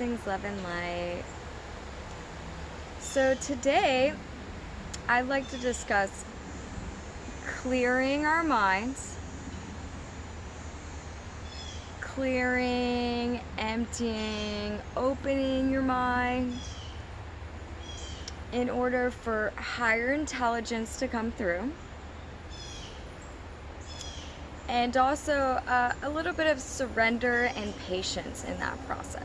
Blessings, love, and light. So today, I'd like to discuss clearing our minds, clearing, emptying, opening your mind in order for higher intelligence to come through. And also a little bit of surrender and patience in that process.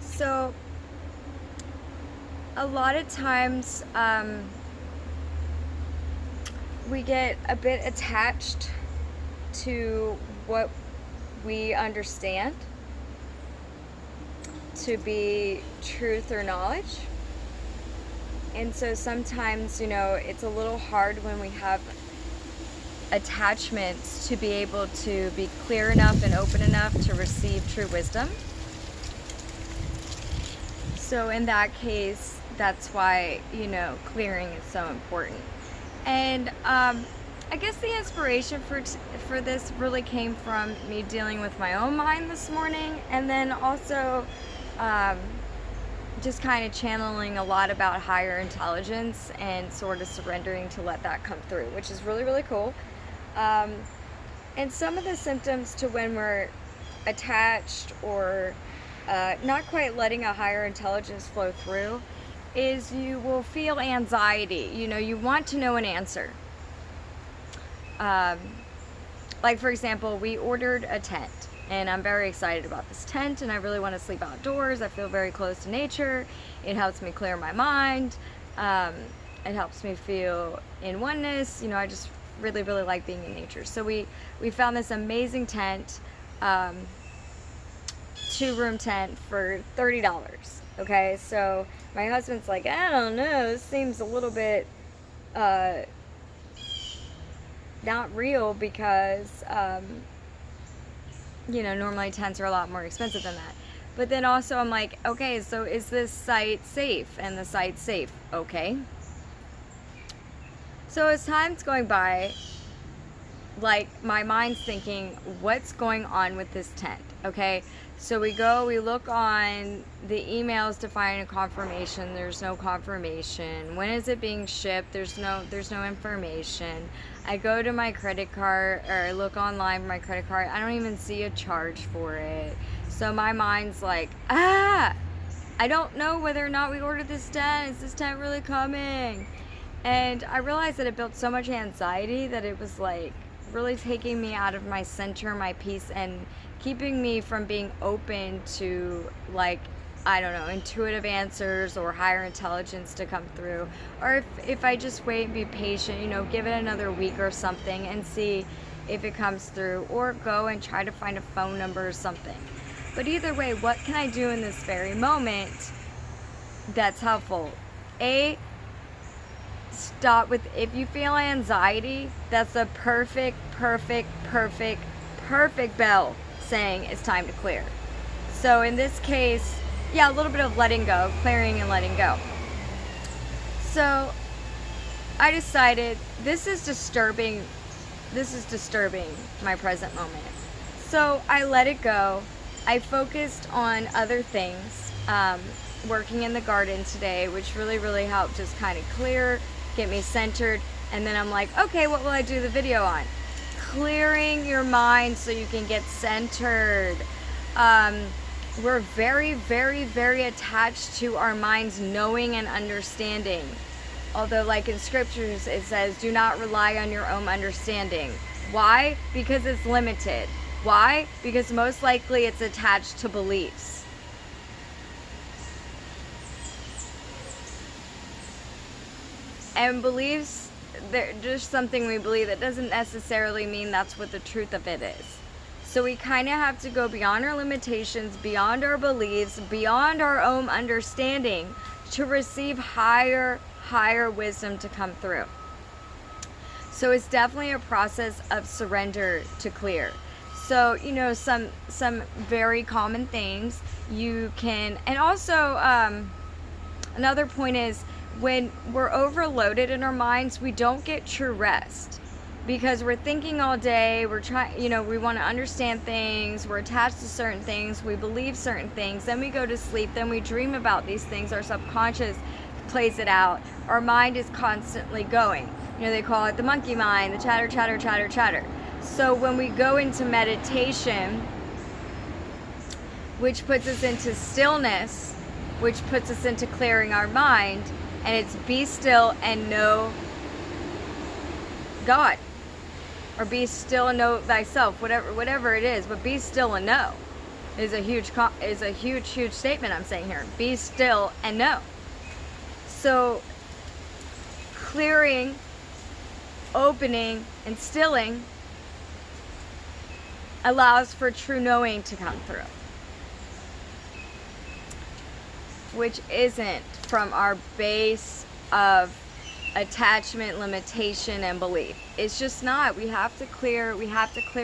So a lot of times we get a bit attached to what we understand to be truth or knowledge. And so sometimes, it's a little hard when we have attachments to be able to be clear enough and open enough to receive true wisdom. So in that case, that's why, clearing is so important. And I guess the inspiration for this really came from me dealing with my own mind this morning, and then also just kind of channeling a lot about higher intelligence and sort of surrendering to let that come through, which is really, really cool. And some of the symptoms to when we're attached or not quite letting a higher intelligence flow through is you will feel anxiety. You want to know an answer. Like, for example, we ordered a tent, and I'm very excited about this tent, and I really want to sleep outdoors. I feel very close to nature. It helps me clear my mind. It helps me feel in oneness. I just really, really like being in nature. So we found this amazing tent, 2-room tent for $30. Okay, so my husband's like, I don't know, this seems a little bit not real because normally tents are a lot more expensive than that. But then also I'm like, okay, so is this site safe? And the site's safe. Okay. So as time's going by, like, my mind's thinking, what's going on with this tent? Okay, so we look on the emails to find a confirmation. There's no confirmation. When is it being shipped? There's no information. I go to my credit card, or I look online for my credit card. I don't even see a charge for it. So my mind's like, I don't know whether or not we ordered this tent. Is this tent really coming? And I realized that it built so much anxiety that it was like really taking me out of my center, my peace, and keeping me from being open to, like, I don't know, intuitive answers or higher intelligence to come through. Or if I just wait and be patient, give it another week or something and see if it comes through, or go and try to find a phone number or something. But either way, what can I do in this very moment that's helpful? Stop with, if you feel anxiety, that's a perfect bell saying it's time to clear. So in this case, a little bit of letting go, clearing and letting go. So I decided this is disturbing my present moment. So I let it go. I focused on other things, working in the garden today, which really, really helped just kind of clear, get me centered. And then I'm like, okay, what will I do the video on? Clearing your mind so you can get centered. We're very, very, very attached to our minds knowing and understanding. Although, like in scriptures, it says, do not rely on your own understanding. Why? Because it's limited. Why? Because most likely it's attached to beliefs. And beliefs, they're just something we believe. That doesn't necessarily mean that's what the truth of it is. So we kind of have to go beyond our limitations, beyond our beliefs, beyond our own understanding to receive higher wisdom to come through. So it's definitely a process of surrender to clear. So, some very common things you can, and also another point is, when we're overloaded in our minds, we don't get true rest. because we're thinking all day, we're trying, we want to understand things, we're attached to certain things, we believe certain things, then we go to sleep, then we dream about these things, our subconscious plays it out, our mind is constantly going. They call it the monkey mind, the chatter, chatter, chatter, chatter. So when we go into meditation, which puts us into stillness, which puts us into clearing our mind, and it's be still and know God, or be still and know thyself, whatever it is, but be still and know is a huge statement I'm saying here. Be still and know. So clearing, opening, and stilling allows for true knowing to come through, which isn't from our base of attachment, limitation, and belief. It's just not. We have to clear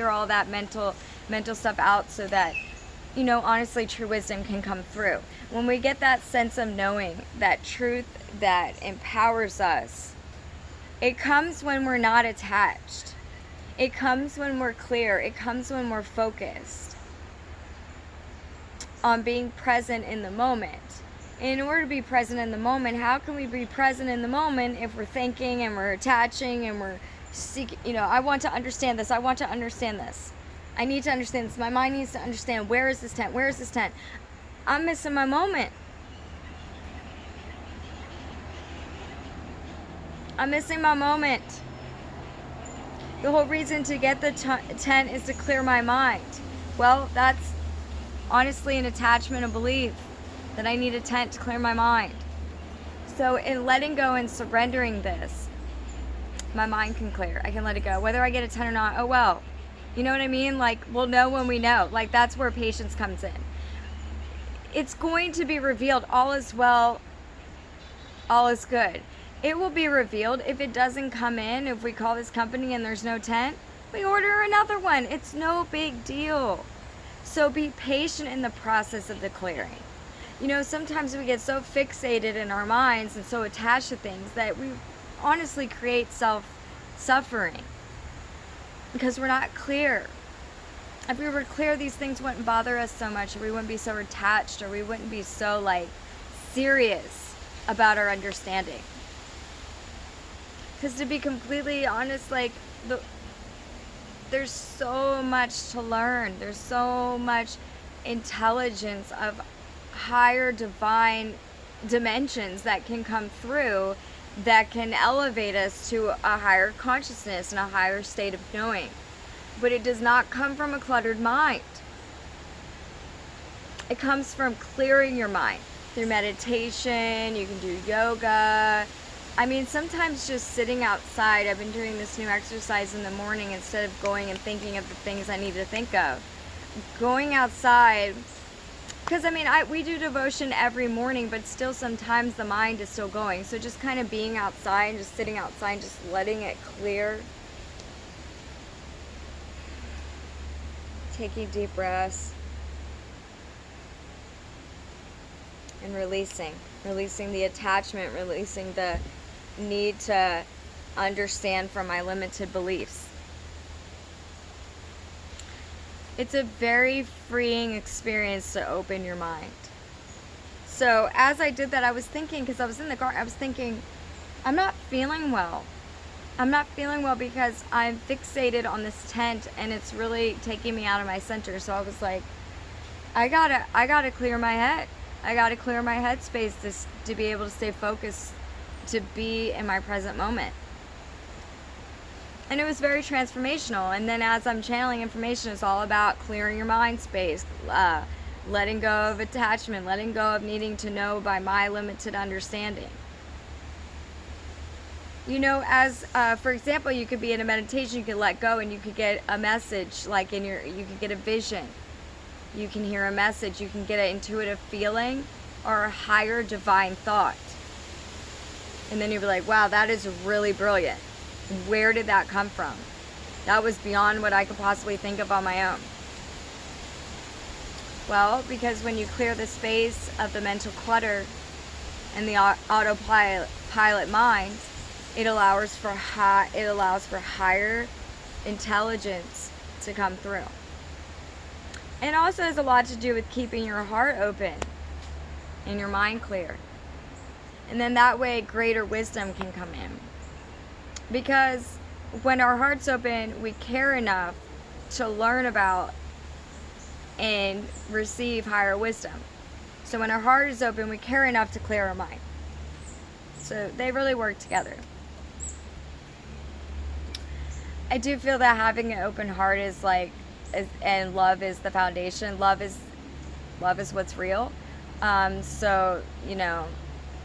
all that mental stuff out so that, honestly, true wisdom can come through. When we get that sense of knowing, that truth that empowers us, it comes when we're not attached. It comes when we're clear. It comes when we're focused on being present in the moment. In order to be present in the moment, how can we be present in the moment if we're thinking and we're attaching and we're seeking, I want to understand this, I want to understand this, I need to understand this, my mind needs to understand, where is this tent, where is this tent? I'm missing my moment. I'm missing my moment. The whole reason to get the tent is to clear my mind. Well, that's honestly an attachment of belief, that I need a tent to clear my mind. So in letting go and surrendering this, my mind can clear. I can let it go. Whether I get a tent or not, oh well. You know what I mean? Like, we'll know when we know. Like, that's where patience comes in. It's going to be revealed. All is well, all is good. It will be revealed. If it doesn't come in, if we call this company and there's no tent, we order another one. It's no big deal. So be patient in the process of the clearing. Sometimes we get so fixated in our minds and so attached to things that we honestly create self-suffering because we're not clear. If we were clear, these things wouldn't bother us so much, or we wouldn't be so attached, or we wouldn't be so serious about our understanding. Because to be completely honest, there's so much to learn. There's so much intelligence of higher divine dimensions that can come through, that can elevate us to a higher consciousness and a higher state of knowing. But it does not come from a cluttered mind. It comes from clearing your mind through meditation. You can do yoga. Sometimes just sitting outside. I've been doing this new exercise in the morning instead of going and thinking of the things I need to think of. Going outside. Because, we do devotion every morning, but still sometimes the mind is still going. So just kind of being outside and just sitting outside and just letting it clear. Taking deep breaths. And releasing. Releasing the attachment, releasing the need to understand from my limited beliefs. It's a very freeing experience to open your mind. So as I did that, I was thinking, because I was in the car, I was thinking, I'm not feeling well. I'm not feeling well because I'm fixated on this tent and it's really taking me out of my center. So I was like, I gotta clear my head. I gotta clear my headspace to be able to stay focused, to be in my present moment. And it was very transformational. And then as I'm channeling information, it's all about clearing your mind space, letting go of attachment, letting go of needing to know by my limited understanding. For example, you could be in a meditation, you could let go and you could get a message, you could get a vision. You can hear a message, you can get an intuitive feeling or a higher divine thought. And then you'll be like, wow, that is really brilliant. Where did that come from? That was beyond what I could possibly think of on my own. Well, because when you clear the space of the mental clutter and the autopilot mind, It allows for higher intelligence to come through. And it also has a lot to do with keeping your heart open and your mind clear. And then that way greater wisdom can come in. Because when our heart's open, we care enough to learn about and receive higher wisdom. So when our heart is open, we care enough to clear our mind. So they really work together. I do feel that having an open heart and love is the foundation. Love is what's real. So,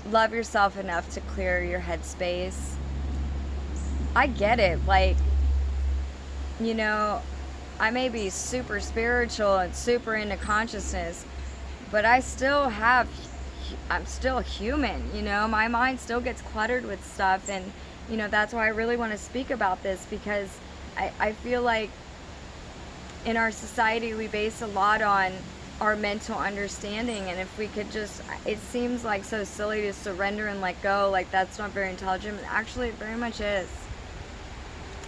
love yourself enough to clear your headspace. I get it. I may be super spiritual and super into consciousness, but I'm still human, my mind still gets cluttered with stuff. And, that's why I really want to speak about this, because I feel like in our society, we base a lot on our mental understanding. And if we could just, it seems like so silly to surrender and let go, like that's not very intelligent, but actually it very much is.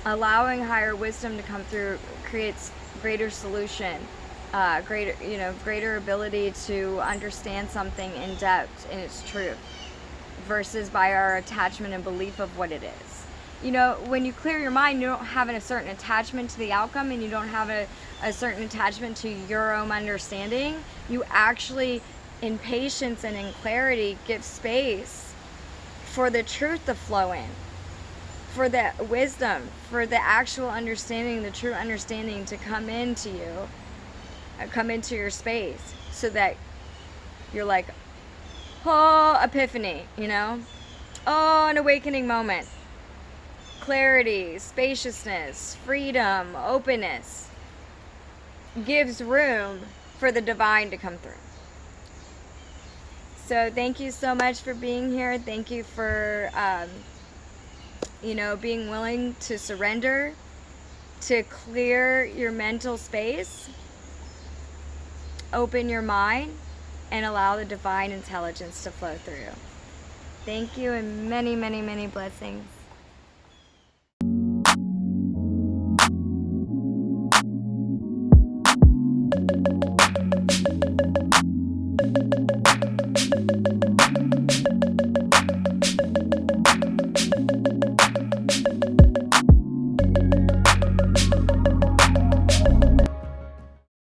Allowing higher wisdom to come through creates greater solution, greater ability to understand something in depth in its truth, versus by our attachment and belief of what it is. When you clear your mind, you don't have a certain attachment to the outcome, and you don't have a certain attachment to your own understanding. You actually, in patience and in clarity, give space for the truth to flow in, for the wisdom, for the actual understanding, the true understanding to come into you, come into your space, so that you're like, oh, epiphany, oh, an awakening moment. Clarity, spaciousness, freedom, openness gives room for the divine to come through. So thank you so much for being here. Thank you for, being willing to surrender, to clear your mental space, open your mind, and allow the divine intelligence to flow through. Thank you, and many, many, many blessings.